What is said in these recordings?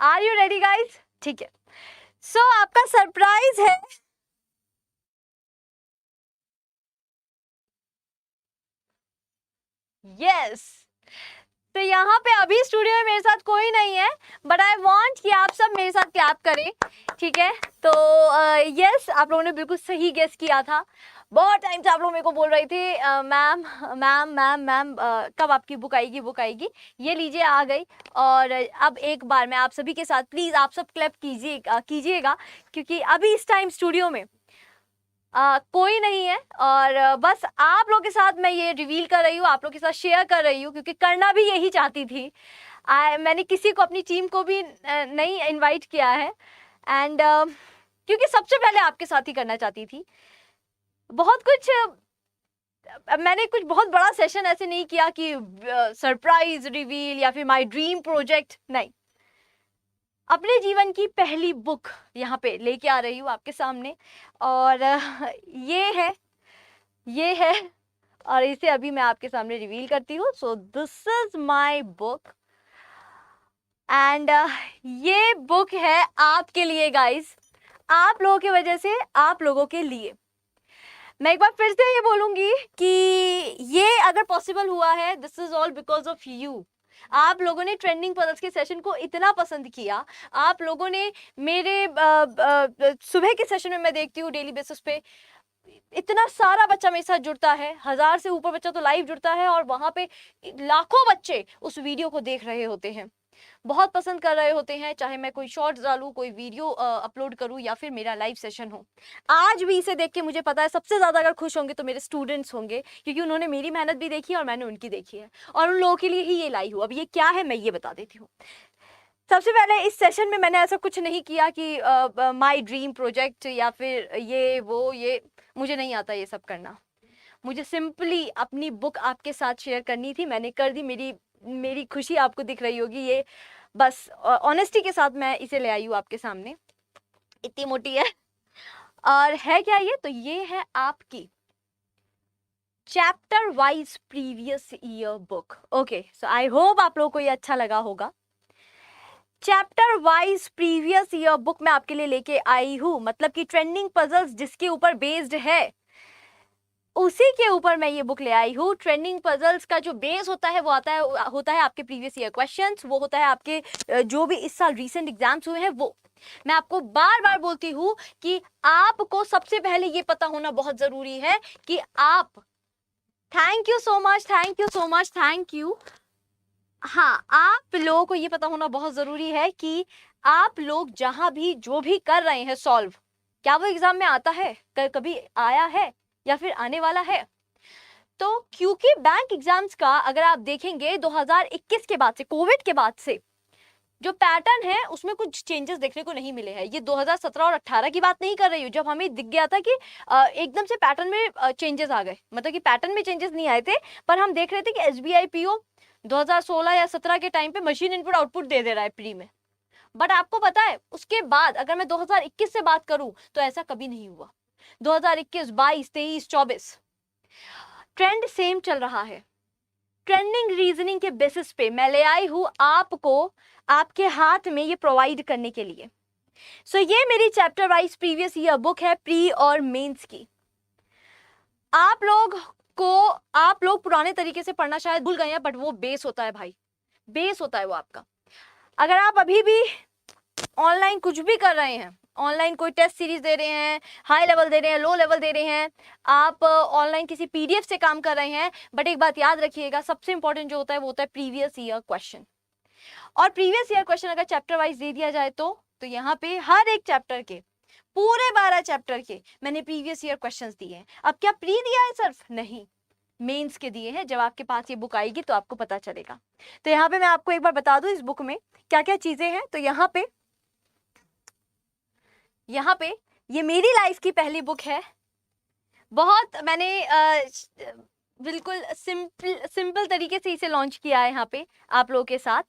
Are you ready guys? ठीक है, सो आपका सरप्राइज है यस। तो यहाँ पे अभी स्टूडियो में मेरे साथ कोई नहीं है, बट आई वांट कि आप सब मेरे साथ क्लैप करें, ठीक है? तो यस, आप लोगों ने बिल्कुल सही गेस किया था। बहुत टाइम से आप लोग मेरे को बोल रहे थे मैम मैम मैम मैम कब आपकी बुक आएगी, बुक आएगी। ये लीजिए आ गई। और अब एक बार मैं आप सभी के साथ प्लीज़ आप सब क्लैप कीजिएगा, क्योंकि अभी इस टाइम स्टूडियो में कोई नहीं है। और बस आप लोग के साथ मैं ये रिवील कर रही हूँ, आप लोग के साथ शेयर कर रही हूँ, क्योंकि करना भी यही चाहती थी। मैंने किसी को, अपनी टीम को भी नहीं इनवाइट किया है, एंड क्योंकि सबसे पहले आपके साथ ही करना चाहती थी। बहुत कुछ मैंने कुछ बहुत बड़ा सेशन ऐसे नहीं किया कि सरप्राइज रिवील या फिर माय ड्रीम प्रोजेक्ट, नहीं। अपने जीवन की पहली बुक यहाँ पे लेके आ रही हूँ आपके सामने, और ये है और इसे अभी मैं आपके सामने रिवील करती हूँ। So this is my book, and ये बुक है आपके लिए गाइस, आप लोगों की वजह से, आप लोगों के लिए। मैं एक बार फिर से ये बोलूंगी कि ये अगर पॉसिबल हुआ है, this is all because of you. आप लोगों ने ट्रेंडिंग पजल्स के सेशन को इतना पसंद किया, आप लोगों ने मेरे सुबह के सेशन में, मैं देखती हूँ डेली बेसिस पे इतना सारा बच्चा मेरे साथ जुड़ता है, 1000 से ऊपर बच्चा तो लाइव जुड़ता है, और वहां पे लाखों बच्चे उस वीडियो को देख रहे होते हैं, बहुत पसंद कर रहे होते हैं, चाहे मैं कोई शॉर्ट्स डालूं, कोई वीडियो अपलोड करूं, या फिर मेरा लाइव सेशन हो। आज भी इसे देख के मुझे पता है सबसे ज्यादा अगर खुश होंगे तो मेरे स्टूडेंट्स होंगे, क्योंकि उन्होंने मेरी मेहनत भी देखी है और मैंने उनकी देखी है, और उन लोगों के लिए ही ये लाई हूँ। अब ये क्या है मैं ये बता देती हूँ। सबसे पहले इस सेशन में मैंने ऐसा कुछ नहीं किया कि माय ड्रीम प्रोजेक्ट या फिर ये मुझे नहीं आता ये सब करना। मुझे सिंपली अपनी बुक आपके साथ शेयर करनी थी, मैंने कर दी। मेरी खुशी आपको दिख रही होगी, ये बस ऑनेस्टी के साथ मैं इसे ले आई हूँ आपके सामने। इतनी मोटी है, और है क्या ये? तो ये है आपकी chapter wise previous year book. Okay, so I hope आप लोगों को ये अच्छा लगा होगा। Chapter wise previous year book मैं आपके लिए लेके आई हूँ, मतलब कि ट्रेंडिंग पजल्स जिसके ऊपर बेस्ड है, उसी के ऊपर मैं ये बुक ले आई हूँ। ट्रेंडिंग पजल्स का जो बेस होता है वो होता है आपके प्रीवियस ईयर क्वेश्चंस, वो होता है आपके जो भी इस साल रीसेंट एग्जाम्स हुए हैं वो। मैं आपको बार बार बोलती हूँ कि आपको सबसे पहले ये पता होना बहुत जरूरी है कि आप, thank you so much, thank you so much, thank you. हाँ, आप लोगों को ये पता होना बहुत जरूरी है कि आप लोग जहां भी जो भी कर रहे हैं सॉल्व, क्या वो एग्जाम में आता है, कभी आया है या फिर आने वाला है? तो क्योंकि बैंक एग्जाम्स का अगर आप देखेंगे 2021 के बाद से, कोविड के बाद से जो पैटर्न है उसमें कुछ चेंजेस देखने को नहीं मिले हैं। ये 2017 और 18 की बात नहीं कर रही हूँ, जब हमें दिख गया था कि एकदम से पैटर्न में चेंजेस आ गए, मतलब कि पैटर्न में चेंजेस नहीं आए थे, पर हम देख रहे थे कि SBI PO 2016 या 17 के टाइम पे मशीन इनपुट आउटपुट दे रहा है प्री में। बट आपको पता है उसके बाद अगर मैं 2021 से बात करूं तो ऐसा कभी नहीं हुआ। 2021, 22, 23, 24 ट्रेंड सेम चल रहा है। ट्रेंडिंग रीजनिंग के बेसिस पे मैं ले आई हूं आपको, आपके हाथ में ये प्रोवाइड करने के लिए। सो ये मेरी chapter wise previous year book है, प्री और मेंस की। आप लोग पुराने तरीके से पढ़ना शायद भूल गए हैं, बट वो बेस होता है भाई, बेस होता है वो आपका। अगर आप अभी भी ऑनलाइन कुछ भी कर रहे हैं, ऑनलाइन कोई टेस्ट सीरीज दे रहे हैं, हाई लेवल दे रहे हैं, लो लेवल दे रहे हैं, आप ऑनलाइन किसी PDF से काम कर रहे हैं, बट एक बात याद रखिएगा, सबसे इंपॉर्टेंट जो होता है वो होता है प्रीवियस ईयर क्वेश्चन। और प्रीवियस ईयर क्वेश्चन अगर चैप्टर वाइज दे दिया जाए तो यहाँ पे हर एक चैप्टर के, पूरे 12 चैप्टर के मैंने प्रीवियस ईयर क्वेश्चंस दिए हैं। अब क्या प्री दिया है सिर्फ? नहीं, मेंस के दिए हैं। जब आपके पास ये बुक आएगी तो आपको पता चलेगा। तो यहाँ पे मैं आपको एक बार बता दूं इस बुक में क्या क्या चीजें हैं। तो यहाँ पे ये मेरी लाइफ की पहली बुक है। बहुत मैंने बिल्कुल सिंपल तरीके से इसे लॉन्च किया है यहाँ पे आप लोगों के साथ।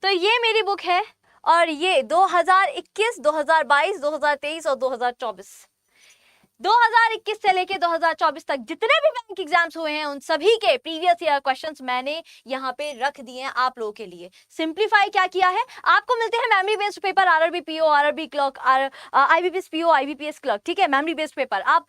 तो ये मेरी बुक है, और ये 2021, 2022, 2023 और 2024 2021 से लेके 2024 तक जितने भी बैंक एग्जाम्स हुए हैं उन सभी के प्रीवियस ईयर क्वेश्चंस मैंने यहाँ पे रख दिए हैं आप लोगों के लिए। सिंप्लीफाई क्या किया है, आपको मिलते हैं memory based paper, RRB PO, RRB clerk, IBPS PO, IBPS clerk, ठीक है, मेमोरी बेस्ड पेपर। आप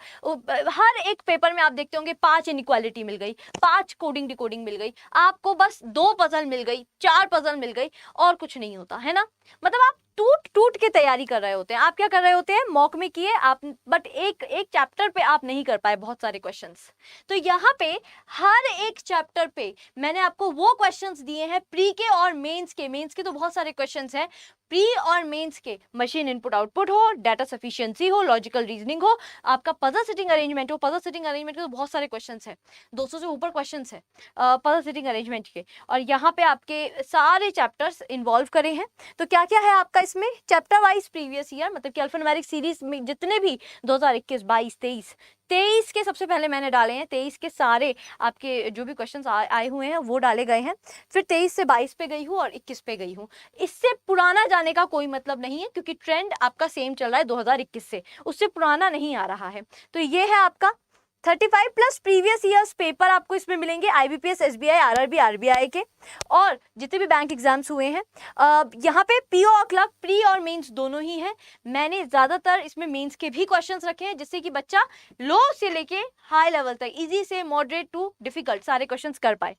हर एक पेपर में आप देखते होंगे 5 इनइक्वालिटी मिल गई, 5 कोडिंग डिकोडिंग मिल गई, आपको बस 2 पजल मिल गई, 4 पजल मिल गई, और कुछ नहीं होता है ना। मतलब आप टूट टूट के तैयारी कर रहे होते हैं। आप क्या कर रहे होते हैं, मॉक में किए आप, बट एक चैप्टर पे आप नहीं कर पाए बहुत सारे क्वेश्चंस। तो यहाँ पे हर एक चैप्टर पे मैंने आपको वो क्वेश्चंस दिए हैं प्री के और मेंस के। मेंस के तो बहुत सारे क्वेश्चंस हैं, प्री और मेंस के मशीन इनपुट आउटपुट हो, डाटा सफिशिएंसी हो, लॉजिकल रीजनिंग हो, आपका पजल सिटिंग अरेंजमेंट हो। पजल सिटिंग अरेंजमेंट के तो बहुत सारे क्वेश्चंस हैं, 200 से ऊपर क्वेश्चंस है पजल सिटिंग अरेंजमेंट के, और यहाँ पे आपके सारे चैप्टर्स इन्वॉल्व करे हैं। तो क्या क्या है आपका इसमें, चैप्टर वाइज प्रीवियस ईयर, मतलब कि अल्फान्यूमेरिक सीरीज में जितने भी 2021, 22, 23 के सबसे पहले मैंने डाले हैं। 23 के सारे आपके जो भी क्वेश्चंस आए हुए हैं वो डाले गए हैं। फिर 23 से 22 पे गई हूँ और 21 पे गई हूँ। इससे पुराना जाने का कोई मतलब नहीं है, क्योंकि ट्रेंड आपका सेम चल रहा है 2021 से, उससे पुराना नहीं आ रहा है। तो ये है आपका 35 प्लस प्रीवियस ईयर्स पेपर आपको इसमें मिलेंगे, आईबीपीएस, एसबीआई, आरआरबी, आरबीआई के, और जितने भी बैंक एग्जाम्स हुए हैं। यहाँ पे पीओ और क्लर्क प्री और मेंस दोनों ही हैं। मैंने ज़्यादातर इसमें मेंस के भी क्वेश्चंस रखे हैं, जिससे कि बच्चा लो से लेके हाई लेवल तक, इजी से मॉडरेट टू डिफिकल्ट सारे क्वेश्चंस कर पाए।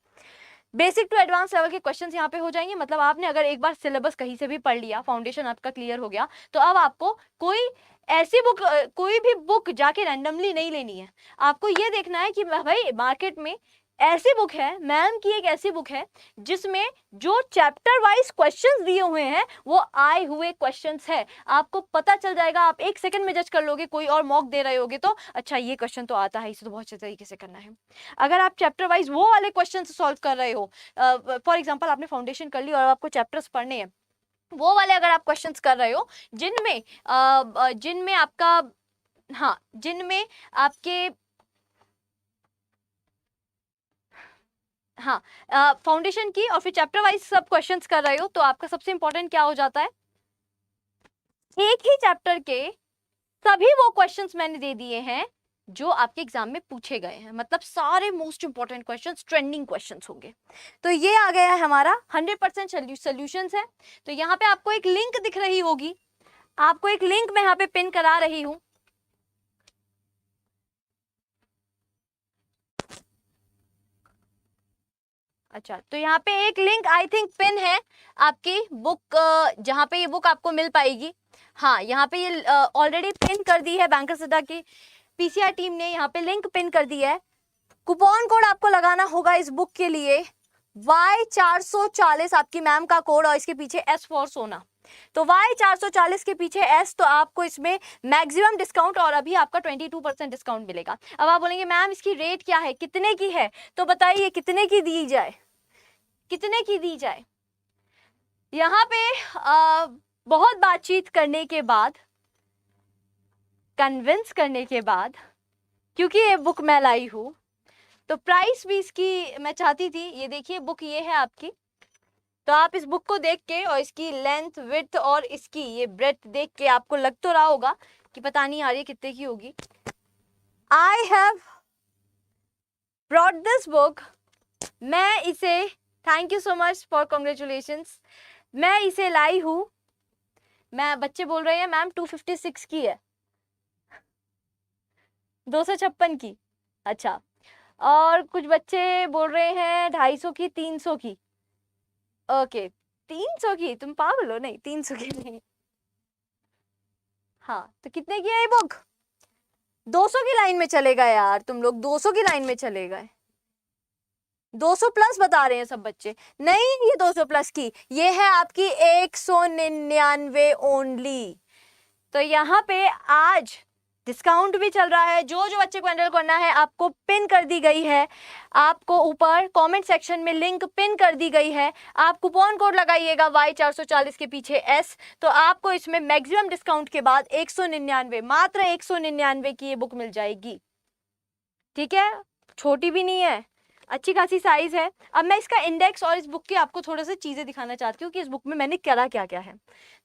बेसिक टू एडवांस लेवल के क्वेश्चंस यहाँ पे हो जाएंगे। मतलब आपने अगर एक बार सिलेबस कहीं से भी पढ़ लिया, फाउंडेशन आपका क्लियर हो गया, तो अब आपको कोई ऐसी बुक, कोई भी बुक जाके रैंडमली नहीं लेनी है। आपको ये देखना है कि भाई मार्केट में ऐसी बुक है, मैम की एक ऐसी बुक है जिसमें जो चैप्टर वाइज क्वेश्चंस दिए हुए हैं वो आए हुए क्वेश्चंस है। आपको पता चल जाएगा, आप 1 सेकंड में जज कर लोगे। कोई और मॉक दे रहे होगे तो अच्छा ये क्वेश्चन तो आता है, इसे तो बहुत अच्छे तरीके से करना है। अगर आप चैप्टर वाइज वो वाले क्वेश्चन सॉल्व कर रहे हो, फॉर एग्जाम्पल आपने फाउंडेशन कर ली और आपको चैप्टर्स पढ़ने हैं, वो वाले अगर आप क्वेश्चंस कर रहे हो जिनमें आपका, हाँ, जिनमें आपके, हाँ, फाउंडेशन की और फिर चैप्टर वाइज सब क्वेश्चंस कर रहे हो, तो आपका सबसे इंपॉर्टेंट क्या हो जाता है, एक ही चैप्टर के सभी वो क्वेश्चंस मैंने दे दिए हैं जो आपके एग्जाम में पूछे गए हैं। मतलब सारे most important questions trending questions होंगे। तो ये आ गया है हमारा 100% सॉल्यूशंस है। तो यहाँ पे आपको एक लिंक दिख रही होगी, आपको एक लिंक मैं यहाँ पे पिन करा रही हूँ। अच्छा, तो यहाँ पे एक लिंक आई थिंक पिन है आपकी बुक, जहाँ पे ये बुक आपको मिल पाएगी। हाँ, यहाँ पे ये ऑलरेडी पिन कर दी है बैंकर्स अड्डा की पीसीआर टीम ने, यहाँ पे लिंक पिन कर दी है। कूपन कोड आपको लगाना होगा इस बुक के लिए Y440 आपकी मैम का कोड, और इसके पीछे S फॉर सोना। तो Y440 के पीछे S, तो आपको इसमें मैक्सिमम डिस्काउंट, और अभी आपका 22% डिस्काउंट मिलेगा। अब आप बोलेंगे मैम इसकी रेट क्या है, कितने की है, तो बताइए कितने की दी जाए, कितने की दी जाए। यहाँ पे बहुत बातचीत करने के बाद, कन्विंस करने के बाद, क्योंकि ये बुक मैं लाई हूँ, तो प्राइस भी इसकी मैं चाहती थी। ये देखिए बुक ये है आपकी, तो आप इस बुक को देख के और इसकी लेंथ, विड्थ और इसकी ये ब्रेड्थ देख के आपको लग तो रहा होगा कि पता नहीं आ रही कितने की होगी। I have brought this book, मैं इसे, thank you so much for congratulations, मैं इसे लाई हूँ। मैं, बच्चे बोल रहे हैं मैम 256 की है, 256 की। अच्छा, और कुछ बच्चे बोल रहे हैं 250 की, 300 की। ओके, 300 की, तुम पागल हो? नहीं, 300 की नहीं। हाँ, तो कितने की है ये बुक? 200 की लाइन में चले गए यार, तुम लोग 200 की लाइन में चले गए। 200 प्लस बता रहे हैं सब बच्चे। नहीं, ये 200 प्लस की, ये है आपकी 199 ओनली। तो यहाँ पे आज डिस्काउंट भी चल रहा है। जो जो बच्चे को एनरोल करना है, आपको पिन कर दी गई है, आपको ऊपर कमेंट सेक्शन में लिंक पिन कर दी गई है। आप कूपन कोड लगाइएगा Y440 के पीछे S, तो आपको इसमें मैक्सिमम डिस्काउंट के बाद 199, मात्र 199 की ये बुक मिल जाएगी। ठीक है, छोटी भी नहीं है, अच्छी खासी साइज है। अब मैं इसका इंडेक्स और इस बुक की आपको थोड़ा सा चीज़ें दिखाना चाहती हूँ कि इस बुक में मैंने करा क्या क्या है।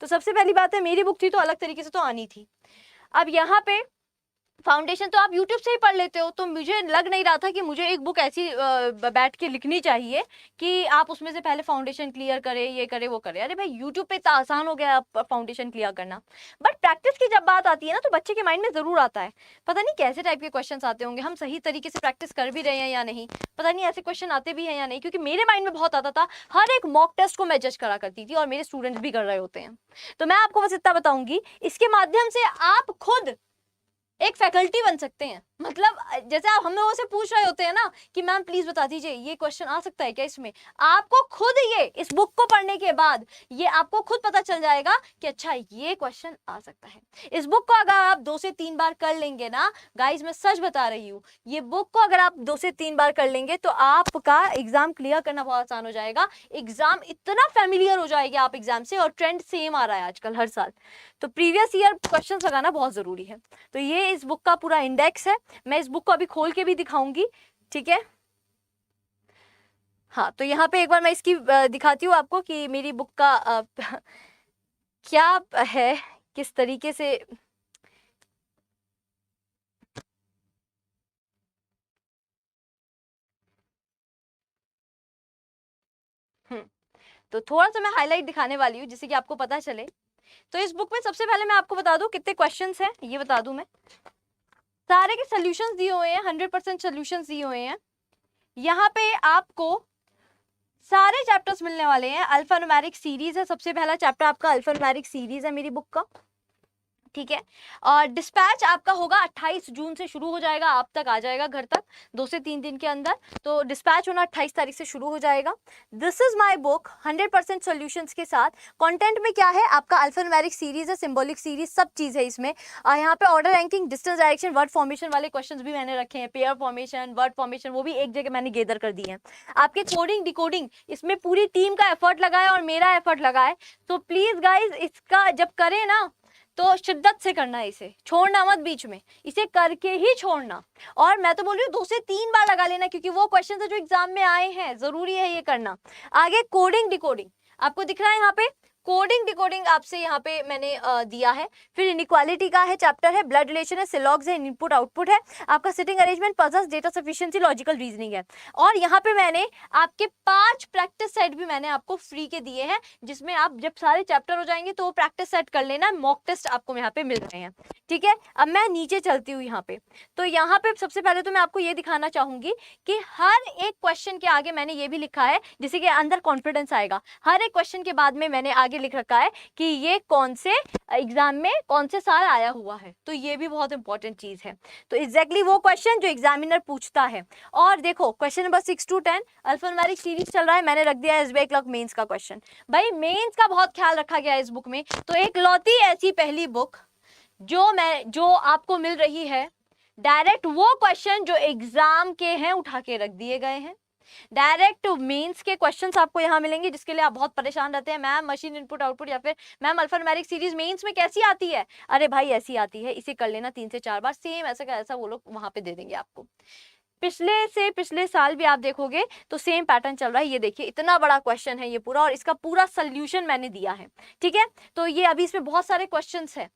तो सबसे पहली बात है, मेरी बुक थी तो अलग तरीके से तो आनी थी। अब यहाँ पे फाउंडेशन तो आप YouTube से ही पढ़ लेते हो, तो मुझे लग नहीं रहा था कि मुझे एक बुक ऐसी बैठ के लिखनी चाहिए कि आप उसमें से पहले फाउंडेशन क्लियर करें, ये करें वो करें। अरे भाई YouTube पे इतना आसान हो गया फाउंडेशन क्लियर करना। बट प्रैक्टिस की जब बात आती है ना, तो बच्चे के माइंड में जरूर आता है, पता नहीं कैसे टाइप के क्वेश्चन आते होंगे, हम सही तरीके से प्रैक्टिस कर भी रहे हैं या नहीं, पता नहीं ऐसे क्वेश्चन आते भी हैं या नहीं। क्योंकि मेरे माइंड में बहुत आता था, हर एक मॉक टेस्ट को मैं जज करा करती थी और मेरे स्टूडेंट्स भी कर रहे होते हैं। तो मैं आपको बस इतना बताऊंगी, इसके माध्यम से आप खुद एक फैकल्टी बन सकते हैं। मतलब जैसे आप हम लोगों से पूछ रहे होते हैं ना कि मैम प्लीज बता दीजिए ये क्वेश्चन आ सकता है क्या इसमें, आपको खुद ये इस बुक को पढ़ने के बाद ये आपको खुद पता चल जाएगा कि अच्छा ये क्वेश्चन आ सकता है। इस बुक को अगर आप 2 से 3 बार कर लेंगे ना गाइज, मैं सच बता रही हूँ, ये बुक को अगर आप 2 से 3 बार कर लेंगे तो आपका एग्जाम क्लियर करना बहुत आसान हो जाएगा। एग्जाम इतना फेमिलियर हो जाएगा आप एग्जाम से, और ट्रेंड सेम आ रहा है आजकल हर साल, तो प्रीवियस ईयर क्वेश्चन लगाना बहुत जरूरी है। तो ये इस बुक का पूरा इंडेक्स है, मैं इस बुक को अभी खोल के भी दिखाऊंगी, ठीक है। हाँ, तो यहाँ पे एक बार मैं इसकी दिखाती हूँ आपको कि मेरी बुक का क्या है, किस तरीके से। तो थोड़ा सा मैं हाईलाइट दिखाने वाली हूँ जिससे कि आपको पता चले। तो इस बुक में सबसे पहले मैं आपको बता दूं कितने क्वेश्चंस हैं, ये बता दूं मैं। सारे के सॉल्यूशंस दिए हुए हैं, 100% सॉल्यूशंस दिए हुए हैं। यहाँ पे आपको सारे चैप्टर्स मिलने वाले हैं। अल्फान्यूमेरिक सीरीज है, सबसे पहला चैप्टर आपका अल्फान्यूमेरिक सीरीज है मेरी बुक का, ठीक है। और डिस्पैच आपका होगा 28 जून से शुरू हो जाएगा, आप तक आ जाएगा घर तक 2 से 3 दिन के अंदर। तो डिस्पैच होना 28 तारीख से शुरू हो जाएगा। This is my book 100% solutions के साथ। कंटेंट में क्या है आपका, अल्फान्यूमेरिक सीरीज है, सिंबॉलिक सीरीज, सब चीज है इसमें। यहाँ पे order ranking, distance direction, word formation वाले क्वेश्चंस भी मैंने रखे हैं, पेयर फॉर्मेशन, वर्ड फॉर्मेशन, वो भी एक जगह मैंने गेदर कर दी है। आपके कोडिंग डिकोडिंग, इसमें पूरी टीम का एफर्ट लगा है और मेरा एफर्ट लगा है। तो प्लीज गाइज इसका जब करें ना तो शिद्दत से करना है, इसे छोड़ना मत बीच में, इसे करके ही छोड़ना। और मैं तो बोल रही हूँ 2 से 3 बार लगा लेना, क्योंकि वो क्वेश्चन है जो एग्जाम में आए हैं, जरूरी है ये करना। आगे कोडिंग डिकोडिंग आपको दिख रहा है यहाँ पे, कोडिंग डिकोडिंग आपसे यहाँ पे मैंने दिया है। फिर इनइक्वालिटी का है चैप्टर है, ब्लड रिलेशन है, सिलॉग्स है, इनपुट आउटपुट है, आपका sitting arrangement, puzzles, data sufficiency, logical reasoning है। और यहाँ पे मैंने आपके 5 प्रैक्टिस सेट भी मैंने आपको फ्री के दिए हैं, जिसमें आप जब सारे चैप्टर हो जाएंगे तो वो प्रैक्टिस सेट कर लेना। मॉक टेस्ट आपको यहाँ पे मिल रहे हैं, ठीक है। अब मैं नीचे चलती हूँ यहाँ पे। तो यहाँ पे सबसे पहले तो मैं आपको ये दिखाना चाहूंगी कि हर एक क्वेश्चन के आगे मैंने ये भी लिखा है जिससे कि अंदर कॉन्फिडेंस आएगा। हर एक क्वेश्चन के बाद में मैंने आगे लिख रखा है कि ये कौन से एग्जाम में कौन से साल आया हुआ है, तो ये भी बहुत इंपॉर्टेंट चीज है। तो एग्जैक्टली वो क्वेश्चन जो एग्जामिनर पूछता है। और देखो question number 6 to 10 alphanumeric series चल रहा है, मैंने रख दिया है एसबीआई क्लर्क मेंस का क्वेश्चन। भाई मेंस का बहुत ख्याल रखा गया है इस बुक में। तो एक लौती ऐसी पहली बुक जो आपको मिल रही है, डायरेक्ट वो क्वेश्चन जो एग्जाम के हैं उठा के रख दिए गए हैं। डायरेक्ट मेंस के क्वेश्चंस आपको यहाँ मिलेंगे, जिसके लिए आप बहुत परेशान रहते हैं, मैम मशीन इनपुट आउटपुट या फिर मैम अल्फान्यूमेरिक सीरीज मेंस में कैसी आती है। अरे भाई ऐसी आती है, इसे कर लेना 3 से 4 बार, सेम ऐसा का ऐसा वो लोग वहां पे दे देंगे आपको। पिछले साल भी आप देखोगे तो सेम पैटर्न चल रहा है। ये देखिए इतना बड़ा क्वेश्चन है ये पूरा, और इसका पूरा सोल्यूशन मैंने दिया है, ठीक है। तो ये अभी इसमें बहुत सारे क्वेश्चंस है,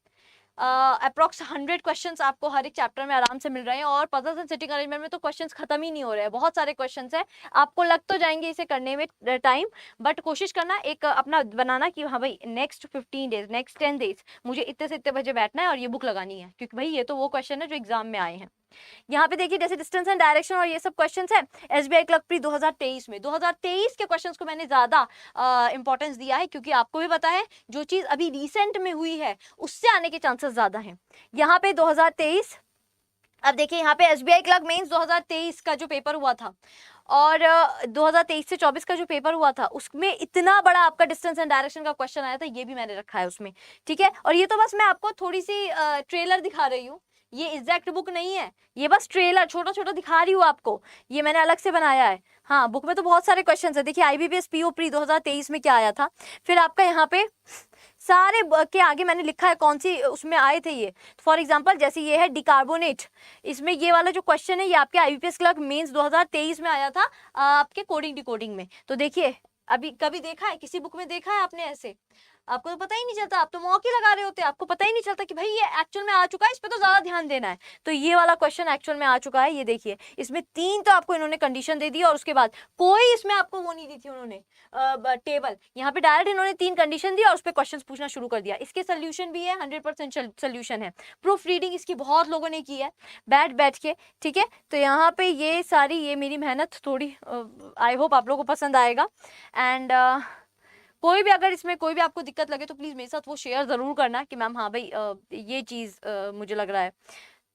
अप्रोक्स 100 क्वेश्चंस आपको हर एक चैप्टर में आराम से मिल रहे हैं। और पजल्स एंड सिटिंग अरेंजमेंट में तो क्वेश्चंस खत्म ही नहीं हो रहे हैं, बहुत सारे क्वेश्चंस हैं। आपको लग तो जाएंगे इसे करने में टाइम, बट कोशिश करना एक अपना बनाना कि हाँ भाई नेक्स्ट 15 डेज, नेक्स्ट 10 डेज मुझे इतने से इतने बजे बैठना है और ये बुक लगानी है, क्योंकि भाई ये तो वो क्वेश्चन है जो एग्जाम में आए हैं। यहाँ पे देखिए जैसे डिस्टेंस एंड डायरेक्शन और ये सब क्वेश्चंस है एसबीआई क्लर्क प्री 2023 में। 2023 के क्वेश्चंस को मैंने ज्यादा इंपॉर्टेंस दिया है, क्योंकि आपको भी पता है जो चीज अभी रिसेंट में हुई है उससे आने के चांसेस ज्यादा हैं। यहाँ पे 2023, अब देखिए यहाँ पे एसबीआई क्लर्क मेंस 2023 का जो पेपर हुआ था और 2023 से 24 का जो पेपर हुआ था उसमें इतना बड़ा आपका डिस्टेंस एंड डायरेक्शन का क्वेश्चन आया था, ये भी मैंने रखा है उसमें, ठीक है। और ये तो बस मैं आपको थोड़ी सी ट्रेलर दिखा रही हूँ, ये एग्जैक्ट बुक नहीं है, ये बस ट्रेलर छोटा छोटा दिखा रही हूँ आपको, ये मैंने अलग से बनाया है। हाँ बुक में तो बहुत सारे क्वेश्चंस है। देखिए आईबीपीएस पीओ प्री 2023 में क्या आया था, फिर आपका यहाँ पे सारे के आगे मैंने लिखा है कौन सी उसमें आए थे ये। फॉर एग्जांपल जैसे ये है डिकार्बोनेट, इसमें ये वाला जो क्वेश्चन है ये आपके आईबीपीएस क्लर्क मेंस 2023 में आया था आपके कोडिंग डिकोडिंग में। तो देखिए अभी कभी देखा है किसी बुक में, देखा है आपने ऐसे? आपको तो पता ही नहीं चलता, आप तो मौके लगा रहे होते, आपको पता ही नहीं चलता कि भाई ये एक्चुअल में आ चुका है, इस पे तो ज्यादा ध्यान देना है। तो ये वाला क्वेश्चन एक्चुअल में आ चुका है, ये देखिए इसमें 3 तो आपको इन्होंने कंडीशन दे दी और उसके बाद कोई इसमें आपको वो नहीं दी थी उन्होंने टेबल, यहाँ पे डायरेक्ट इन्होंने 3 कंडीशन दी और उस पर क्वेश्चन पूछना शुरू कर दिया। इसके सोल्यूशन भी है, 100% सोल्यूशन है, प्रूफ रीडिंग इसकी बहुत लोगों ने की है बैठ के, ठीक है। तो यहाँ पे ये सारी ये मेरी मेहनत थोड़ी आई होप आप लोगों को पसंद आएगा। एंड कोई भी अगर इसमें कोई भी आपको दिक्कत लगे तो प्लीज़ मेरे साथ वो शेयर ज़रूर करना कि मैम हाँ भाई ये चीज़ मुझे लग रहा है,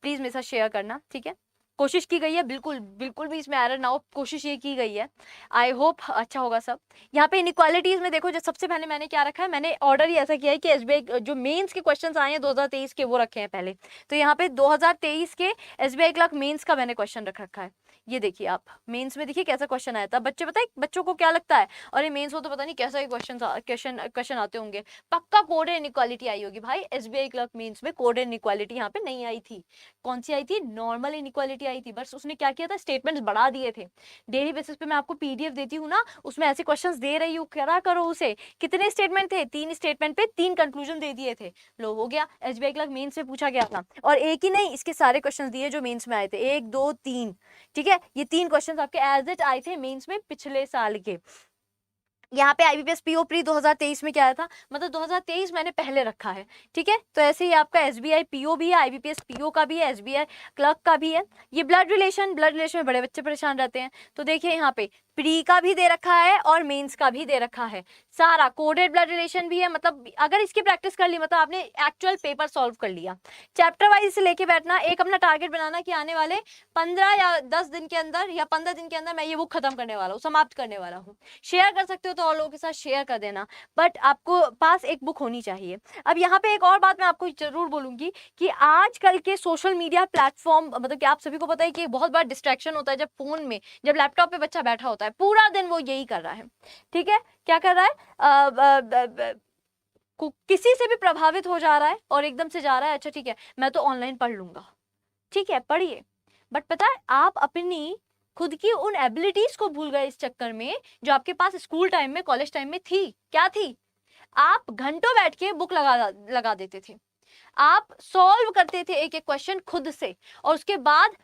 प्लीज़ मेरे साथ शेयर करना, ठीक है। कोशिश की गई है, बिल्कुल बिल्कुल भी इसमें एरर ना हो, कोशिश ये की गई है। आई होप अच्छा होगा सब। यहाँ पे इनइक्वालिटीज़ में देखो, जो सबसे पहले मैंने क्या रखा है, मैंने ऑर्डर ही ऐसा किया है कि एसबीआई जो मेंस के क्वेश्चंस आए हैं 2023 के वो रखे हैं पहले। तो यहाँ पे 2023 के एसबीआई क्लर्क मेंस का मैंने क्वेश्चन रख रखा है। ये देखिए आप मेंस में देखिए कैसा क्वेश्चन आया था। बच्चे पता है बच्चों को क्या लगता है, और ये मेंस हो तो पता नहीं कैसा क्वेश्चन आते होंगे, पक्का कोड इनइक्वालिटी आई होगी। भाई एसबीआई क्लर्क मेंस में कोड इनइक्वालिटी यहाँ पे नहीं आई थी। कौन सी आई थी? नॉर्मल इनइक्वालिटी आई थी। बस उसने क्या किया था, स्टेटमेंट्स बढ़ा दिए थे। डेली बेसिस पे मैं आपको पीडीएफ देती हूँ ना, उसमें ऐसे क्वेश्चंस दे रही हूँ, क्या करो उसे। कितने स्टेटमेंट थे? 3 स्टेटमेंट पे 3 कंक्लूजन दे दिए थे। लो हो गया, एसबीआई क्लर्क मेंस में पूछा गया था। और एक ही नहीं, इसके सारे क्वेश्चन दिए जो मेंस में आए थे, 1 2 3, ठीक है। ये 3 क्वेश्चन आपके एज इट आए थे मेंस में पिछले साल के। यहाँ पे आईबीपीएस पीओ प्री 2023 में क्या आया था, मतलब 2023 मैंने पहले रखा है, ठीक है। तो ऐसे ही आपका एसबीआई पीओ भी है, आईबीपीएस पीओ का भी है, एसबीआई क्लर्क का भी है। ये ब्लड रिलेशन में बड़े बच्चे परेशान रहते हैं। तो देखिए यहाँ पे प्री का भी दे रखा है और मेंस का भी दे रखा है, सारा कोडेड ब्लड रिलेशन भी है। मतलब अगर इसकी प्रैक्टिस कर ली, मतलब आपने एक्चुअल पेपर सॉल्व कर लिया। चैप्टर वाइज से लेके बैठना, एक अपना टारगेट बनाना कि आने वाले 15 या 10 दिन के अंदर या 15 दिन के अंदर मैं ये बुक खत्म करने वाला हूँ, समाप्त करने वाला हूँ। शेयर कर सकते हो तो और लोगों के साथ शेयर कर देना, बट आपको पास एक बुक होनी चाहिए। अब यहाँ पे एक और बात मैं आपको जरूर बोलूंगी कि आजकल के सोशल मीडिया प्लेटफॉर्म, मतलब कि आप सभी को पता है कि बहुत बड़ा डिस्ट्रैक्शन होता है जब फोन में, जब लैपटॉप पे बच्चा बैठा होता है पूरा दिन वो यही कर रहा है, ठीक है। क्या कर रहा है, किसी से भी प्रभावित हो जा रहा है और एकदम से जा रहा है अच्छा ठीक है मैं तो ऑनलाइन पढ़ लूंगा, ठीक है पढ़िए, बट पता है आप अपनी खुद की उन एबिलिटीज को भूल गए इस चक्कर में जो आपके पास स्कूल टाइम में, कॉलेज टाइम में थी। क्या थी? आप घंटों बैठ के बुक लगा देते थे, आप सॉल्व करते थे एक एक क्वेश्चन खुद से, और उसके बाद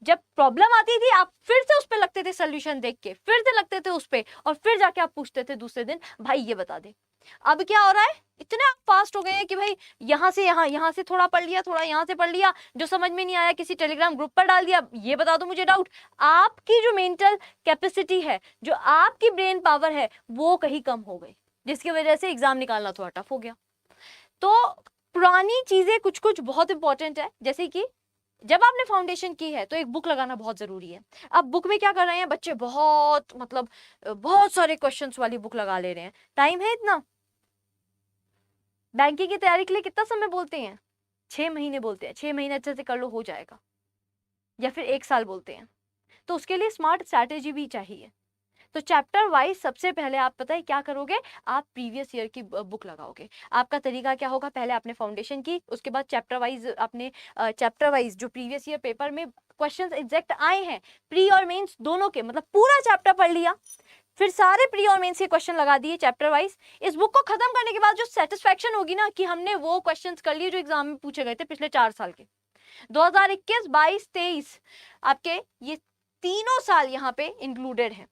जब प्रॉब्लम आती थी आप फिर से उस पे लगते थे सोल्यूशन देख के, फिर से लगते थे उस पे, और फिर जाके आप पूछते थे दूसरे दिन भाई ये बता दे। अब क्या हो रहा है, इतने आप फास्ट हो गए हैं कि भाई यहाँ से यहाँ से थोड़ा पढ़ लिया, थोड़ा यहाँ से पढ़ लिया, जो समझ में नहीं आया किसी टेलीग्राम ग्रुप पर डाल दिया, ये बता दो मुझे डाउट। आपकी जो मेंटल कैपेसिटी है, जो आपकी ब्रेन पावर है, वो कहीं कम हो गई, जिसकी वजह से एग्जाम निकालना थोड़ा टफ हो गया। तो पुरानी चीजें कुछ कुछ बहुत इंपॉर्टेंट है, जैसे कि जब आपने फाउंडेशन की है तो एक बुक लगाना बहुत जरूरी है। अब बुक में क्या कर रहे हैं बच्चे, बहुत मतलब बहुत सारे क्वेश्चंस वाली बुक लगा ले रहे हैं। टाइम है इतना? बैंकिंग की तैयारी के लिए कितना समय बोलते हैं? 6 महीने बोलते हैं, 6 महीने अच्छे से कर लो हो जाएगा, या फिर 1 साल बोलते हैं। तो उसके लिए स्मार्ट स्ट्रैटेजी भी चाहिए। तो चैप्टर वाइज सबसे पहले आप पता है क्या करोगे, आप प्रीवियस ईयर की बुक लगाओगे। आपका तरीका क्या होगा, पहले आपने फाउंडेशन की, उसके बाद चैप्टर वाइज आपने चैप्टर वाइज जो प्रीवियस ईयर पेपर में क्वेश्चंस एग्जैक्ट आए हैं प्री और मेंस दोनों के, मतलब पूरा चैप्टर पढ़ लिया, फिर सारे प्री और मेंस के क्वेश्चन लगा दिए चैप्टर वाइज। इस बुक को खत्म करने के बाद जो सेटिस्फैक्शन होगी ना कि हमने वो क्वेश्चंस कर लिए जो एग्जाम में पूछे गए थे पिछले 4 साल के, 2021, 22, 23 आपके ये तीनों साल यहाँ पे इंक्लूडेड है,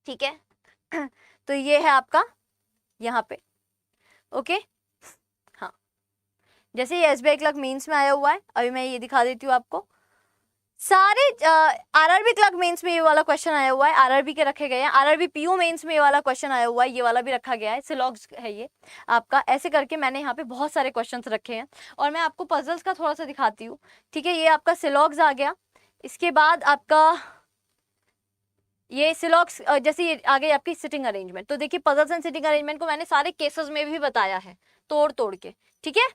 ठीक है। तो ये है आपका यहाँ पे, ओके। हाँ, जैसे ये एसबीआई क्लर्क मेंस में आया हुआ है, अभी मैं ये दिखा देती हूँ आपको। सारे आरआरबी क्लर्क मेंस में ये वाला क्वेश्चन आया हुआ है, आरआरबी के रखे गए हैं। आरआरबी पीओ मेंस में ये वाला क्वेश्चन आया हुआ है, ये वाला भी रखा गया है, सिलॉग्स है ये आपका। ऐसे करके मैंने यहाँ पे बहुत सारे क्वेश्चंस रखे हैं, और मैं आपको पजल्स का थोड़ा सा दिखाती हूँ, ठीक है। ये आपका सिलॉग्स आ गया, इसके बाद आपका ये सिलॉक्स, जैसे ये आ गई आपकी सिटिंग अरेंजमेंट। तो देखिए पजल्स एंड सिटिंग अरेंजमेंट को मैंने सारे केसेस में भी बताया है तोड़ तोड़ के, ठीक है।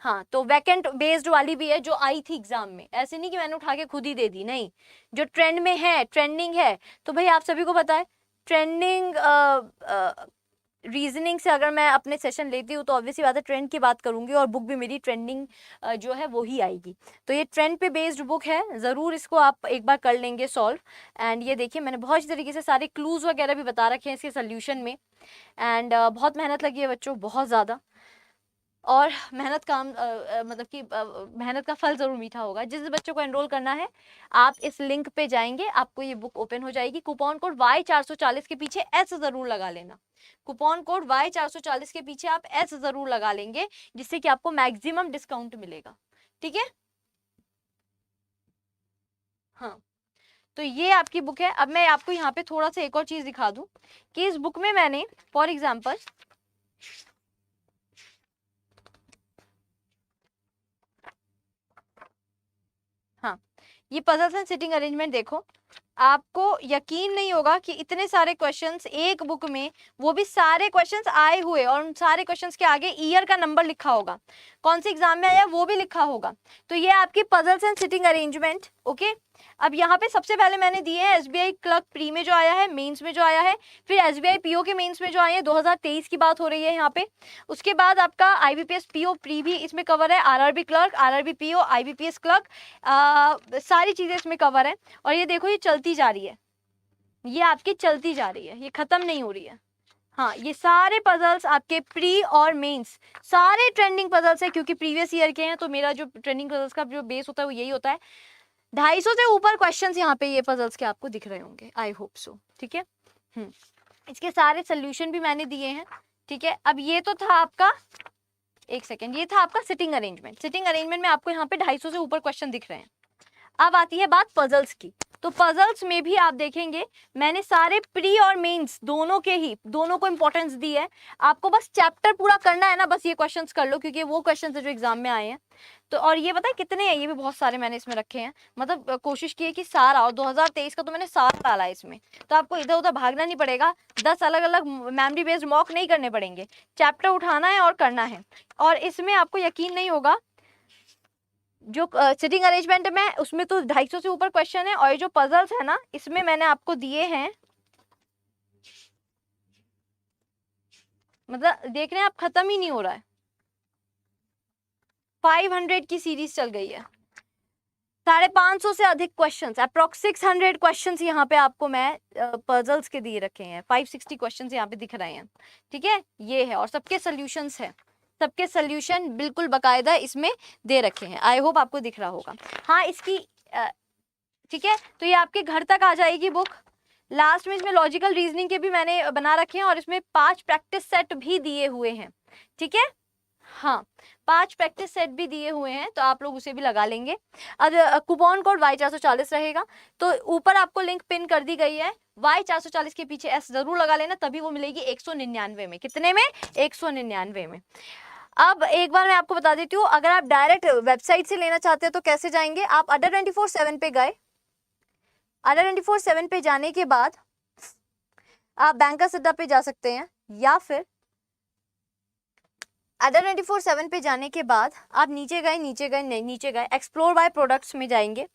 हाँ, तो वैकेंट बेस्ड वाली भी है जो आई थी एग्जाम में, ऐसे नहीं कि मैंने उठा के खुद ही दे दी, नहीं, जो ट्रेंड में है, ट्रेंडिंग है। तो भाई आप सभी को पता है ट्रेंडिंग रीजनिंग से अगर मैं अपने सेशन लेती हूँ तो ऑब्वियसली बात है ट्रेंड की बात करूंगी और बुक भी मेरी ट्रेंडिंग जो है वो ही आएगी। तो ये ट्रेंड पे बेस्ड बुक है, ज़रूर इसको आप एक बार कर लेंगे सॉल्व। एंड ये देखिए मैंने बहुत अच्छी तरीके से सारे क्लूज वगैरह भी बता रखे हैं इसके सोल्यूशन में। एंड बहुत मेहनत लगी है बच्चों, बहुत ज़्यादा। और मेहनत का मतलब कि मेहनत का फल ज़रूर मीठा होगा। जिस बच्चों को एनरोल करना है आप इस लिंक पे जाएंगे, आपको ये बुक ओपन हो जाएगी। कूपन कोड Y440 के पीछे S ज़रूर लगा लेना। कूपन कोड Y440 के पीछे आप S ज़रूर लगा लेंगे, जिससे कि आपको मैक्सिमम डिस्काउंट मिलेगा। ठीक है, हाँ। तो ये आपकी बुक है। अब मैं आपको यहाँ पे थोड़ा सा एक और चीज़ दिखा दूँ कि इस बुक में मैंने फॉर एग्जाम्पल हाँ, ये पजल्स एंड सिटिंग अरेंजमेंट देखो, आपको यकीन नहीं होगा कि इतने सारे क्वेश्चंस एक बुक में, वो भी सारे क्वेश्चंस आए हुए और उन सारे क्वेश्चंस के आगे ईयर का नंबर लिखा होगा, कौन से एग्जाम में आया वो भी लिखा होगा। तो ये आपकी puzzles and sitting arrangement. Okay, अब यहाँ पे सबसे पहले मैंने दिए हैं एसबीआई क्लर्क प्री में जो आया है, मेंस में जो आया है, फिर एसबीआई पीओ के मेंस में जो आए हैं, 2023 की बात हो रही है यहाँ पे। उसके बाद आपका आईबीपीएस पीओ प्री भी इसमें कवर है, RRB clerk, RRB PO, IBPS clerk, सारी चीजें इसमें कवर है। और ये देखो ये चलती जा रही है, ये आपकी चलती जा रही है, ये खत्म नहीं हो रही है। हाँ, ये सारे पजल्स आपके प्री और मेंस सारे ट्रेंडिंग पजल्स है, क्योंकि प्रीवियस ईयर के हैं तो मेरा जो ट्रेंडिंग पजल्स का जो बेस होता है वो यही होता है। 250 से ऊपर क्वेश्चंस यहाँ पे ये पजल्स के आपको दिख रहे होंगे, आई होप सो। ठीक है, इसके सारे सोल्यूशन भी मैंने दिए हैं। ठीक है, अब ये तो था आपका, एक सेकेंड, ये था आपका सिटिंग अरेंजमेंट। सिटिंग अरेंजमेंट में आपको यहाँ पे 250 से ऊपर क्वेश्चन दिख रहे हैं। अब आती है बात पजल्स की। तो पजल्स में भी आप देखेंगे मैंने सारे प्री और मेंस दोनों के ही, दोनों को इंपॉर्टेंस दी है। आपको बस चैप्टर पूरा करना है ना, बस ये क्वेश्चंस कर लो, क्योंकि वो क्वेश्चंस है जो एग्जाम में आए हैं। तो और ये पता है कितने हैं, ये भी बहुत सारे मैंने इसमें रखे हैं, मतलब कोशिश की है कि सारा, और 2023 का तो मैंने सारा डाला है इसमें। तो आपको इधर उधर भागना नहीं पड़ेगा, 10 अलग अलग मेमोरी बेस्ड मॉक नहीं करने पड़ेंगे, चैप्टर उठाना है और करना है। और इसमें आपको यकीन नहीं होगा, जो सिटिंग अरेंजमेंट में उसमें तो 250 से ऊपर क्वेश्चन है, और ये जो पजल्स है ना इसमें मैंने आपको दिए हैं, मतलब देख रहे हैं आप, खत्म ही नहीं हो रहा है। 500 की सीरीज चल गई है, 550 से अधिक क्वेश्चंस, अप्रोक्स 600 क्वेश्चंस यहाँ पे आपको मैं पजल्स के दिए रखे हैं। 560 क्वेश्चंस यहाँ पे दिख रहे हैं। ठीक है, ये है, और सबके सोल्यूशंस है, सबके सोल्यूशन बिल्कुल बकायदा इसमें दे रखे हैं। आई होप आपको दिख रहा होगा। हाँ, इसकी ठीक है, तो ये आपके घर तक आ जाएगी बुक। लास्ट में इसमें लॉजिकल रीजनिंग के भी मैंने बना रखे हैं, और इसमें 5 प्रैक्टिस सेट भी दिए हुए हैं। ठीक है, हाँ, 5 प्रैक्टिस सेट भी दिए हुए हैं, तो आप लोग उसे भी लगा लेंगे। अब कूपन कोड Y440 रहेगा, तो ऊपर आपको लिंक पिन कर दी गई है। Y440 के पीछे S जरूर लगा लेना, तभी वो मिलेगी 199 में। कितने में? 199 में। अब एक बार मैं आपको बता देती हूँ, अगर आप डायरेक्ट वेबसाइट से लेना चाहते हैं तो कैसे जाएंगे। आप अडर 24/7 पे गए, अडर 24/7 पे जाने के बाद आप बैंकर्स अड्डा पे जा सकते हैं, या फिर अडर 24/7 पे जाने के बाद आप नीचे गए एक्सप्लोर बाय प्रोडक्ट्स में जाएंगे।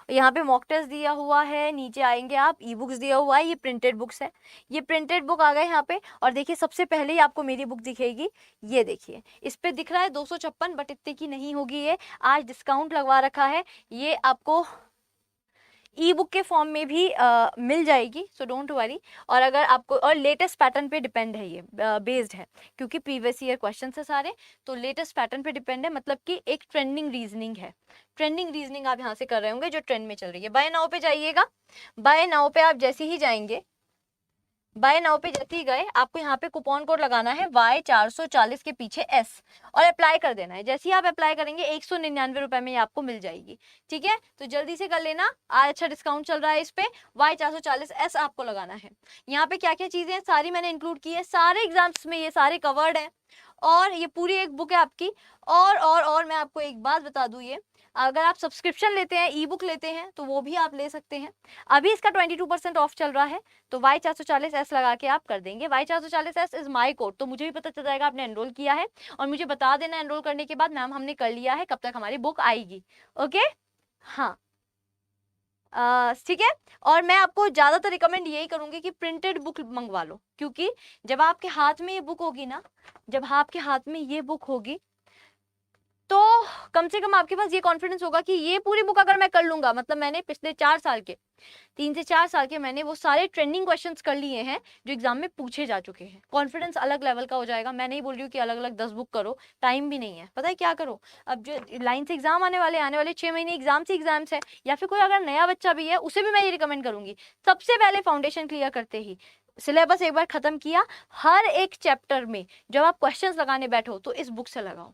यहाँ पे मॉक टेस्ट दिया हुआ है, नीचे आएंगे आप, ई बुक्स दिया हुआ है, ये प्रिंटेड बुक्स है, ये प्रिंटेड बुक आ गए यहाँ पे। और देखिए सबसे पहले ही आपको मेरी बुक दिखेगी, ये देखिए इस पे दिख रहा है 256, बट इतने की नहीं होगी, ये आज डिस्काउंट लगवा रखा है, ये आपको ई बुक के फॉर्म में भी मिल जाएगी, सो डोंट वरी। और अगर आपको, और लेटेस्ट पैटर्न पे डिपेंड है, ये बेस्ड है, क्योंकि प्रीवियस ईयर क्वेश्चन है सारे, तो लेटेस्ट पैटर्न पे डिपेंड है, मतलब कि एक ट्रेंडिंग रीजनिंग है। ट्रेंडिंग रीजनिंग आप यहाँ से कर रहे होंगे जो ट्रेंड में चल रही है। बाय नाउ पे जाइएगा, बाय नाउ पे आप जैसे ही जाएंगे, बाय नाउ पे जैसे ही गए, आपको यहाँ पे कूपन कोड लगाना है Y440 के पीछे S, और अप्लाई कर देना है। जैसे ही आप अप्लाई करेंगे 199 रुपए में ये आपको मिल जाएगी। ठीक है, तो जल्दी से कर लेना, आज अच्छा डिस्काउंट चल रहा है इस पे। Y440 S आपको लगाना है। यहाँ पे क्या क्या चीजें हैं सारी मैंने इंक्लूड की है, सारे एग्जाम्स में ये सारे कवर्ड है, और ये पूरी एक बुक है आपकी। और मैं आपको एक बात बता दूं, ये अगर आप सब्सक्रिप्शन लेते हैं, ई बुक लेते हैं, तो वो भी आप ले सकते हैं। अभी इसका 22% ऑफ चल रहा है, तो Y440S लगा के आप कर देंगे। Y440S इज माई कोड, तो मुझे भी पता चल जाएगा आपने एनरोल किया है, और मुझे बता देना एनरोल करने के बाद, मैम हमने कर लिया है, कब तक हमारी बुक आएगी। ओके, हाँ, ठीक है। और मैं आपको ज़्यादातर रिकमेंड यही करूँगी कि प्रिंटेड बुक मंगवा लो, क्योंकि जब आपके हाथ में ये बुक होगी ना, जब आपके हाथ में ये बुक होगी तो कम से कम आपके पास ये कॉन्फिडेंस होगा कि ये पूरी बुक अगर मैं कर लूंगा, मतलब मैंने पिछले 4 साल के, 3 से 4 साल के मैंने वो सारे ट्रेंडिंग क्वेश्चंस कर लिए हैं जो एग्जाम में पूछे जा चुके हैं। कॉन्फिडेंस अलग लेवल का हो जाएगा। मैं नहीं बोल रही हूँ कि अलग अलग 10 बुक करो, टाइम भी नहीं है। पता है क्या करो, अब जो लाइन से एग्जाम आने वाले 6 महीने एग्जाम से एग्जाम्स है, या फिर कोई अगर नया बच्चा भी है उसे भी मैं ये रिकमेंड करूंगी, सबसे पहले फाउंडेशन क्लियर करते ही सिलेबस एक बार खत्म किया, हर एक चैप्टर में जब आप क्वेश्चंस लगाने बैठो तो इस बुक से लगाओ।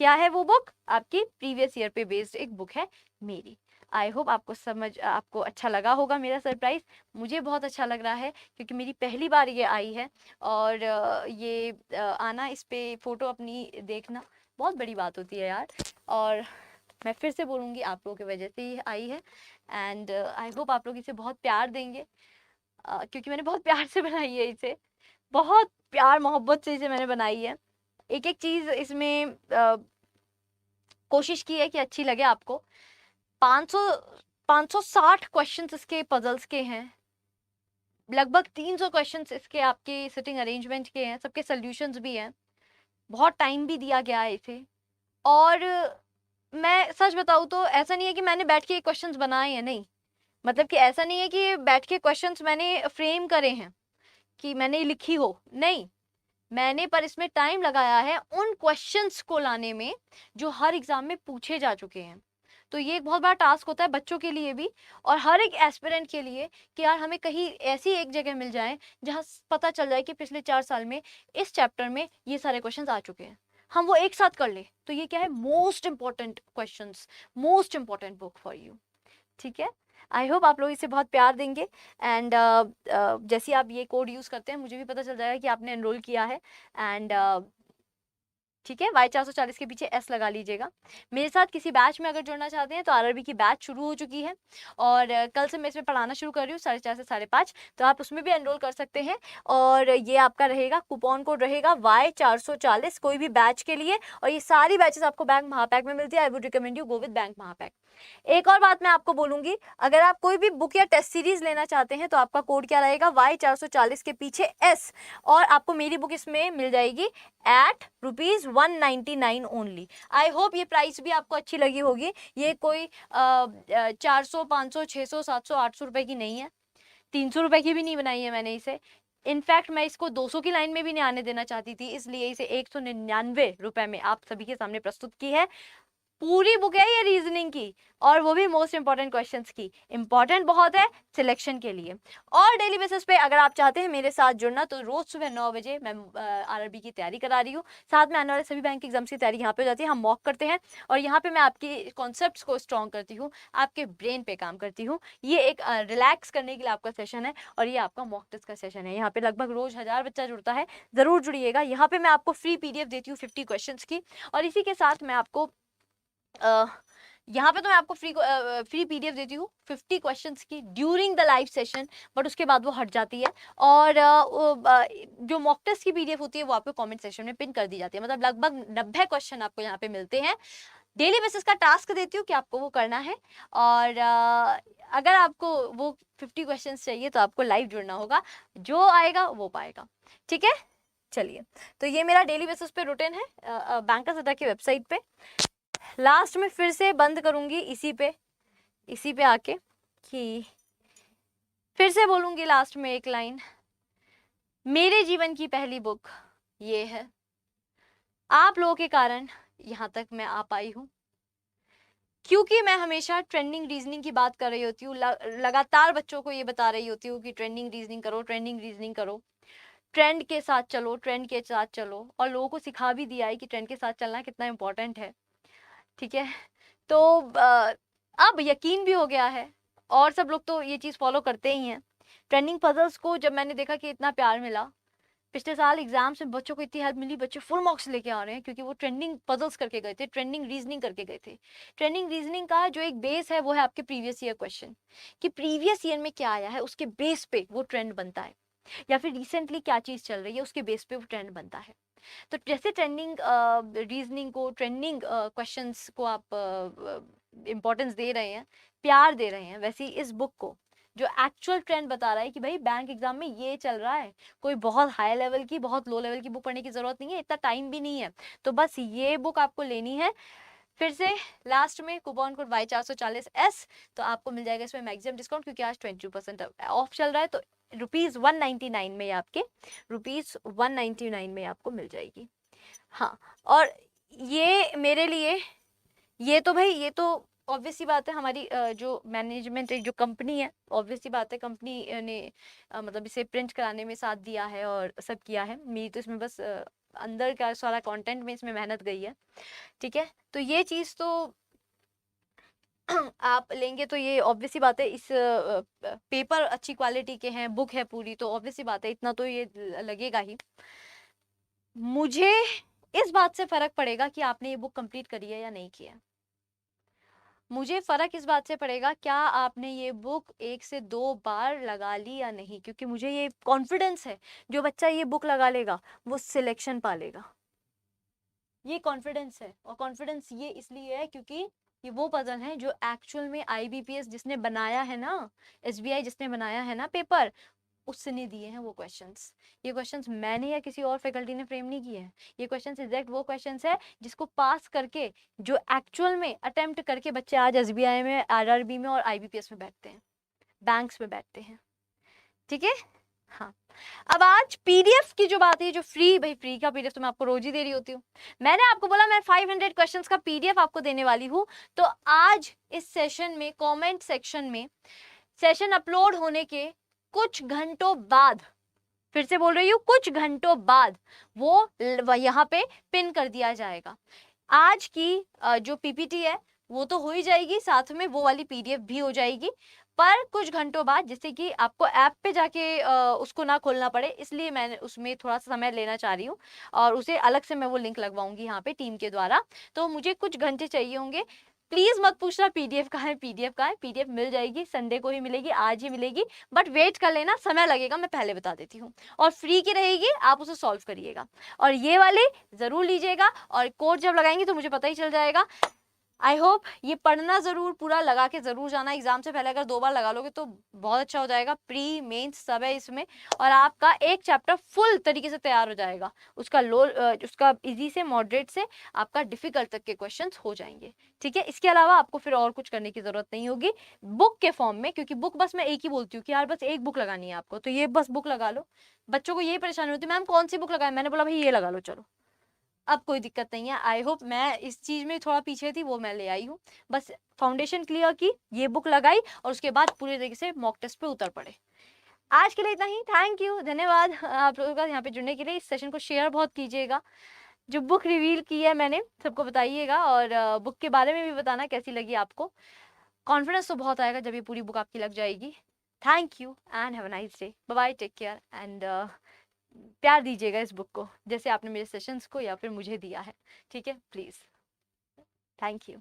क्या है वो बुक? आपकी प्रीवियस ईयर पे बेस्ड एक बुक है मेरी। आई होप आपको अच्छा लगा होगा मेरा सरप्राइज। मुझे बहुत अच्छा लग रहा है क्योंकि मेरी पहली बार ये आई है, और ये आना, इस पे फोटो अपनी देखना बहुत बड़ी बात होती है यार। और मैं फिर से बोलूँगी, आप लोगों की वजह से ही आई है, एंड आई होप आप लोग इसे बहुत प्यार देंगे, क्योंकि मैंने बहुत प्यार से बनाई है इसे, बहुत प्यार मोहब्बत से इसे मैंने बनाई है। एक एक चीज़ इसमें कोशिश की है कि अच्छी लगे आपको। 500 560 क्वेश्चंस इसके पजल्स के हैं, लगभग 300 क्वेश्चंस इसके आपके सिटिंग अरेंजमेंट के हैं, सबके सॉल्यूशंस भी हैं, बहुत टाइम भी दिया गया है इसे। और मैं सच बताऊँ तो ऐसा नहीं है कि मैंने बैठ के क्वेश्चंस बनाए हैं, नहीं, मतलब कि ऐसा नहीं है कि बैठ के क्वेश्चंस मैंने फ्रेम करे हैं कि मैंने लिखी हो, नहीं, मैंने पर इसमें टाइम लगाया है उन क्वेश्चंस को लाने में जो हर एग्जाम में पूछे जा चुके हैं। तो ये एक बहुत बड़ा टास्क होता है बच्चों के लिए भी और हर एक एस्पिरेंट के लिए कि यार हमें कहीं ऐसी एक जगह मिल जाए जहां पता चल जाए कि पिछले 4 साल में इस चैप्टर में ये सारे क्वेश्चंस आ चुके हैं, हम वो एक साथ कर ले। तो ये क्या है, most important questions, most important book for you. ठीक है, आई होप आप लोग इसे बहुत प्यार देंगे, एंड जैसे आप ये कोड यूज़ करते हैं मुझे भी पता चल जाएगा कि आपने एनरोल किया है। एंड ठीक है, Y440 के पीछे S लगा लीजिएगा। मेरे साथ किसी बैच में अगर जुड़ना चाहते हैं तो RRB की बैच शुरू हो चुकी है, और कल से मैं इसमें पढ़ाना शुरू कर रही हूँ 4:30 से 5:30, तो आप उसमें भी एनरोल कर सकते हैं। और ये आपका रहेगा, कूपन कोड रहेगा Y440 कोई भी बैच के लिए, और ये सारी बैचेस आपको बैंक महापैक में मिलती है। I would recommend you go with bank महापैक। एक और बात मैं आपको बोलूंगी, अगर आप कोई भी बुक या टेस्ट सीरीज लेना चाहते हैं तो आपका कोड क्या रहेगा, Y440 के पीछे S, और आपको मेरी बुक इसमें मिल जाएगी एट ₹199 ओनली। आई होप ये प्राइस भी आपको अच्छी लगी होगी। ये कोई 400 500 600 700 800 रुपए की नहीं है, 300 रुपए की भी नहीं बनाई है मैंने इसे। इनफैक्ट मैं इसको 200 की लाइन में भी नहीं आने देना चाहती थी, इसलिए इसे 199 रुपए में आप सभी के सामने प्रस्तुत की है। पूरी बुक है ये रीजनिंग की, और वो भी मोस्ट इंपॉर्टेंट क्वेश्चंस की। इंपॉर्टेंट बहुत है सिलेक्शन के लिए। और डेली बेसिस पे अगर आप चाहते हैं मेरे साथ जुड़ना तो रोज सुबह 9 बजे मैं RRB की तैयारी करा रही हूँ, साथ में आने वाले सभी बैंक एग्जाम्स की तैयारी यहाँ पे हो जाती है। हम मॉक करते हैं और यहाँ पे मैं आपकी कॉन्सेप्ट्स को स्ट्रॉन्ग करती हूँ, आपके ब्रेन पे काम करती हूँ। ये एक रिलैक्स करने के लिए आपका सेशन है, और ये आपका मॉक टेस्ट का सेशन है। यहाँ पे लगभग रोज 1000 बच्चा जुड़ता है, जरूर जुड़िएगा। यहाँ पे मैं आपको फ्री PDF देती हूँ 50 क्वेश्चन की, और इसी के साथ मैं आपको यहाँ पे तो मैं आपको फ्री PDF देती हूँ 50 क्वेश्चंस की during the live session, but उसके बाद वो हट जाती है। और जो मॉक टेस्ट की PDF होती है वो आपको कमेंट सेक्शन में पिन कर दी जाती है। मतलब लगभग 90 क्वेश्चन आपको यहाँ पे मिलते हैं। डेली बेसिस का टास्क देती हूँ कि आपको वो करना है, और अगर आपको वो 50 क्वेश्चंस चाहिए तो आपको लाइव जुड़ना होगा, जो आएगा वो पाएगा। ठीक है, चलिए, तो ये मेरा डेली बेसिस पे रूटीन है बैंकर्स अड्डा की वेबसाइट पे। लास्ट में फिर से बंद करूंगी इसी पे आके, कि फिर से बोलूंगी लास्ट में एक लाइन, मेरे जीवन की पहली बुक ये है। आप लोगों के कारण यहाँ तक मैं आ पाई हूँ, क्योंकि मैं हमेशा ट्रेंडिंग रीजनिंग की बात कर रही होती हूँ, लगातार बच्चों को ये बता रही होती हूँ कि ट्रेंडिंग रीजनिंग करो, ट्रेंडिंग रीजनिंग करो, ट्रेंड के साथ चलो, ट्रेंड के साथ चलो, और लोगों को सिखा भी दिया है कि ट्रेंड के साथ चलना कितना इंपॉर्टेंट है। ठीक है, तो अब यकीन भी हो गया है, और सब लोग तो ये चीज़ फॉलो करते ही हैं। ट्रेंडिंग पजल्स को जब मैंने देखा कि इतना प्यार मिला, पिछले साल एग्जाम्स में बच्चों को इतनी हेल्प मिली, बच्चे फुल मार्क्स लेके आ रहे हैं, क्योंकि वो ट्रेंडिंग पजल्स करके गए थे, ट्रेंडिंग रीजनिंग करके गए थे। ट्रेंडिंग रीजनिंग का जो एक बेस है वो है आपके प्रीवियस ईयर क्वेश्चन, कि प्रीवियस ईयर में क्या आया है उसके बेस पे वो ट्रेंड बनता है, या फिर रिसेंटली क्या चीज़ चल रही है उसके बेस पे वो ट्रेंड बनता है। तो जैसे ट्रेंडिंग रीजनिंग को, ट्रेंडिंग क्वेश्चंस को आप इंपॉर्टेंस दे रहे हैं, प्यार दे रहे हैं, वैसे ही इस बुक को जो एक्चुअल ट्रेंड बता रहा है कि भाई बैंक एग्जाम में ये चल रहा है, कोई बहुत हाई लेवल की बहुत लो लेवल की बुक पढ़ने की जरूरत नहीं है, इतना टाइम भी नहीं है, तो बस ये बुक आपको लेनी है। फिर से लास्ट में कूपन कोड Y440S, तो आपको मिल जाएगा इसमें मैक्सिमम डिस्काउंट, क्योंकि आज 22% ऑफ चल रहा है, तो ₹199 में आपके ₹199 में आपको मिल जाएगी। हाँ, और ये मेरे लिए, ये तो भाई ये तो ऑब्वियस सी बात है, हमारी जो मैनेजमेंट जो कंपनी है, ऑब्वियस सी बात है कंपनी ने मतलब इसे प्रिंट कराने में साथ दिया है और सब किया है, मेरी तो इसमें बस अंदर का सारा कंटेंट में इसमें मेहनत गई है, ठीक है। तो ये चीज़ तो आप लेंगे तो ये ऑब्वियस सी बात है, इस पेपर अच्छी क्वालिटी के हैं, बुक है पूरी, तो ऑब्वियस सी बात है इतना तो ये लगेगा ही। मुझे इस बात से फर्क पड़ेगा कि आपने ये बुक कंप्लीट करी है या नहीं किया है। मुझे फर्क इस बात से पड़ेगा क्या आपने ये बुक 1 से 2 बार लगा ली या नहीं, क्योंकि मुझे ये कॉन्फिडेंस है जो बच्चा ये बुक लगा लेगा वो सिलेक्शन पा लेगा, ये कॉन्फिडेंस है। और कॉन्फिडेंस ये इसलिए है क्योंकि ये वो पजल है जो एक्चुअल में IBPS जिसने बनाया है ना, SBI जिसने बनाया है ना पेपर, उसने दिए हैं वो क्वेश्चंस। ये क्वेश्चंस मैंने या किसी और फैकल्टी ने फ्रेम नहीं किए हैं, ये क्वेश्चंस एग्जैक्ट वो क्वेश्चंस है जिसको पास करके, जो एक्चुअल में अटेम्प्ट करके बच्चे आज SBI में, RRB में और IBPS में बैठते हैं, बैंक्स में बैठते हैं, ठीक है। हाँ, अब आज PDF की जो बात है, जो फ्री, भाई फ्री का PDF तो मैं आपको रोज ही दे रही होती हूँ, मैंने आपको बोला मैं 500 क्वेश्चंस का PDF आपको देने वाली हूँ, तो आज इस सेशन में कमेंट सेक्शन में सेशन अपलोड होने के कुछ घंटों बाद, फिर से बोल रही हूँ कुछ घंटों बाद, वो यहाँ पे पिन कर दिया जाएगा। आज की जो PPT है वो तो हो ही जाएगी, साथ में वो वाली PDF भी हो जाएगी, पर कुछ घंटों बाद, जिससे कि आपको ऐप पे जाके उसको ना खोलना पड़े, इसलिए मैंने उसमें थोड़ा सा समय लेना चाह रही हूँ, और उसे अलग से मैं वो लिंक लगवाऊंगी यहाँ पे टीम के द्वारा, तो मुझे कुछ घंटे चाहिए होंगे। प्लीज मत पूछना PDF कहाँ है, PDF कहाँ है, PDF मिल जाएगी, संडे को ही मिलेगी, आज ही मिलेगी, बट वेट कर लेना, समय लगेगा, मैं पहले बता देती हूँ, और फ्री की रहेगी, आप उसे सॉल्व करिएगा, और ये वाले जरूर लीजिएगा, और कोड जब लगाएंगे तो मुझे पता ही चल जाएगा। आई होप ये पढ़ना जरूर, पूरा लगा के जरूर जाना, एग्जाम से पहले अगर 2 बार लगा लोगे तो बहुत अच्छा हो जाएगा, प्री मेंस सब है इसमें, और आपका एक चैप्टर फुल तरीके से तैयार हो जाएगा, उसका उसका इजी से मॉडरेट से आपका डिफिकल्ट तक के क्वेश्चंस हो जाएंगे, ठीक है। इसके अलावा आपको फिर और कुछ करने की जरूरत नहीं होगी बुक के फॉर्म में, क्योंकि बुक बस मैं एक ही बोलती हूँ कि यार बस एक बुक लगानी है आपको, तो ये बस बुक लगा लो। बच्चों को यही परेशानी होती है, मैम कौन सी बुक लगाए, मैंने बोला भाई ये लगा लो, चलो अब कोई दिक्कत नहीं है। आई होप मैं इस चीज में थोड़ा पीछे थी, वो मैं ले आई हूँ, बस फाउंडेशन क्लियर की, ये बुक लगाई, और उसके बाद पूरे तरीके से मॉक टेस्ट पे उतर पड़े। आज के लिए इतना ही, थैंक यू, धन्यवाद आप लोगों का यहाँ पे जुड़ने के लिए। इस सेशन को शेयर बहुत कीजिएगा, जो बुक रिवील की है मैंने सबको बताइएगा, और बुक के बारे में भी बताना कैसी लगी आपको। कॉन्फिडेंस तो बहुत आएगा जब ये पूरी बुक आपकी लग जाएगी। Thank you and have a nice day, bye bye, take care, and प्यार दीजिएगा इस बुक को जैसे आपने मेरे सेशंस को या फिर मुझे दिया है, ठीक है, प्लीज, थैंक यू।